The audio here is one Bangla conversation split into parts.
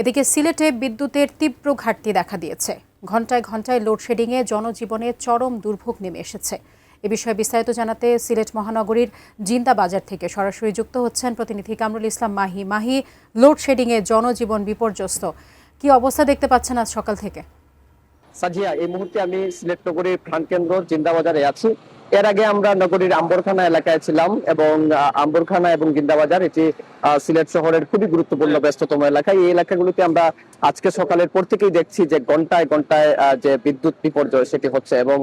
এদিকে সিলেটে বিদ্যুতের তীব্র ঘাটতি দেখা দিয়েছে। ঘণ্টায় ঘণ্টায় লোডশেডিংয়ে জনজীবনে চরম দুর্ভোগ নেমে এসেছে। এ বিষয়ে বিস্তারিত জানাতে সিলেট মহানগরীর জিন্দা বাজার থেকে সরাসরি যুক্ত হচ্ছেন প্রতিনিধি কামরুল ইসলাম মাহি। মাহি, লোডশেডিংয়ে জনজীবন বিপর্যস্ত, কি অবস্থা দেখতে পাচ্ছেন আজ সকাল থেকে? সাজিয়া, এই মুহূর্তে আমি সিলেট নগরীর প্রাণকেন্দ্র জিন্দাবাজারে আছি। এর আগে আমরা নগরীর আম্বরখানা এলাকায় ছিলাম এবং আম্বরখানা এবং জিন্দাবাজার এটি সিলেট শহরের খুবই গুরুত্বপূর্ণ ব্যস্ততম এলাকা। এই এলাকাগুলোতে আমরা আজকে সকালের পর থেকেই দেখছি যে ঘন্টায় ঘন্টায় যে বিদ্যুৎ বিপর্যয় সেটি হচ্ছে এবং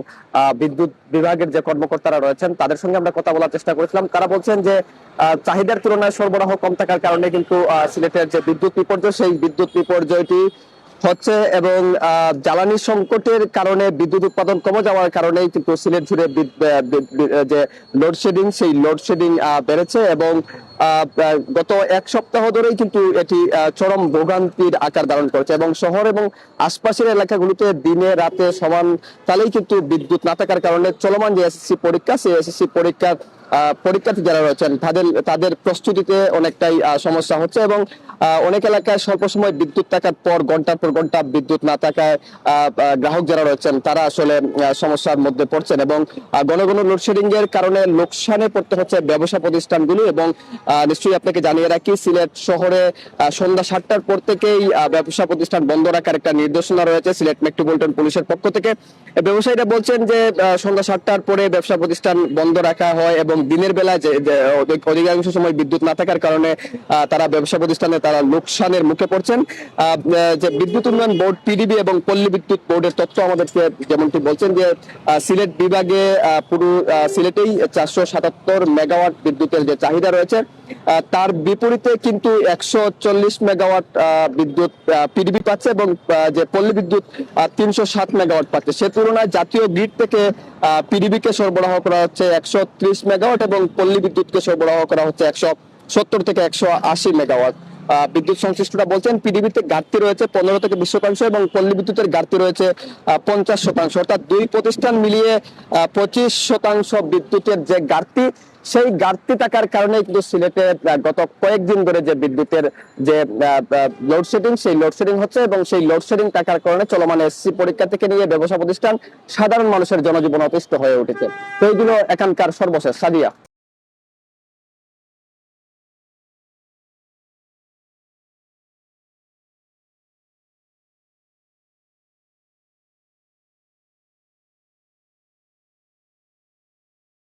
বিদ্যুৎ বিভাগের যে কর্মকর্তারা রয়েছেন তাদের সঙ্গে আমরা কথা বলার চেষ্টা করেছিলাম। তারা বলছেন যে চাহিদার তুলনায় সরবরাহ কম থাকার কারণে কিন্তু সিলেটের যে বিদ্যুৎ বিপর্যয় সেই বিদ্যুৎ বিপর্যয়টি হচ্ছে এবং জ্বালানি সংকটের কারণে বিদ্যুৎ উৎপাদন কমে যাওয়ার কারণে কিন্তু সিলেট জুড়ে যে লোডশেডিং সেই লোডশেডিং বেড়েছে এবং গত এক সপ্তাহ ধরেই কিন্তু এটি চরম ভোগান্তির আকার ধারণ করেছে এবং শহর এবং আশপাশের এলাকাগুলোতে দিনে রাতে সমান তালেই কিন্তু বিদ্যুৎ না থাকার কারণে চলমান যে এসএসসি পরীক্ষা সেই এসএসসি পরীক্ষার্থী যারা রয়েছেন তাদের প্রস্তুতিতে অনেকটাই সমস্যা হচ্ছে এবং অনেক এলাকায় স্বল্প সময় বিদ্যুৎ থাকার পর ঘন্টার পর ঘন্টা বিদ্যুৎ না থাকায় গ্রাহক যারা রয়েছেন তারা আসলে সমস্যার মধ্যে পড়ছেন এবং ঘন ঘন লোডশেডিং এর কারণে লোকসানে পড়তে হচ্ছে ব্যবসা প্রতিষ্ঠানগুলো এবং নিশ্চয়ই আপনাকে জানিয়ে রাখি সিলেট শহরে সন্ধ্যা 7টার পর থেকেই ব্যবসা প্রতিষ্ঠান বন্ধ রাখার একটা নির্দেশনা রয়েছে সিলেট মেট্রোপলিটন পুলিশের পক্ষ থেকে। ব্যবসায়ীরা বলছেন যে সন্ধ্যা 7টার পরে ব্যবসা প্রতিষ্ঠান বন্ধ রাখা হয় এবং দিনের বেলা যে অধিকাংশ সময় বিদ্যুৎ না থাকার কারণে তারা ব্যবসা প্রতিষ্ঠানে তারা লোকসানের মুখে পড়ছেন। যে বিদ্যুৎ উন্নয়ন বোর্ড পিডিবি এবং পল্লী বিদ্যুৎ বোর্ডের তথ্য আমাদেরকে যেমনটি বলছেন যে সিলেট বিভাগে পুরো সিলেটেই 477 মেগাওয়াট বিদ্যুতের যে চাহিদা রয়েছে তার বিপরীতে কিন্তু 140 মেগাওয়াট বিদ্যুৎ পিডিবি পাচ্ছে এবং যে পল্লী বিদ্যুৎ 307 মেগাওয়াট পাচ্ছে। সে তুলনায় জাতীয় গ্রিড থেকে পিডিবি কে সরবরাহ করা হচ্ছে 130 মেগাওয়াট এবং পল্লী বিদ্যুৎকে সরবরাহ করা হচ্ছে 170 থেকে 180 মেগাওয়াট। বিদ্যুৎ সংশ্লিষ্টরা বলছেন পিডিবিতে ঘাটতি রয়েছে 15 থেকে 20% এবং পল্লী বিদ্যুতের ঘাটতি রয়েছে 50%, অর্থাৎ দুই প্রতিষ্ঠান মিলিয়ে 25% বিদ্যুতের যে ঘাটতি সেই ঘাটতি থাকার কারণে কিন্তু সিলেটে গত কয়েকদিন ধরে যে বিদ্যুতের যে লোডশেডিং সেই লোডশেডিং হচ্ছে এবং সেই লোডশেডিং থাকার কারণে চলমান এসএসসি পরীক্ষা থেকে নিয়ে ব্যবসা প্রতিষ্ঠান সাধারণ মানুষের জনজীবন অতিষ্ঠ হয়ে উঠেছে। তো এইগুলো এখানকার সর্বশেষ। সাদিয়া।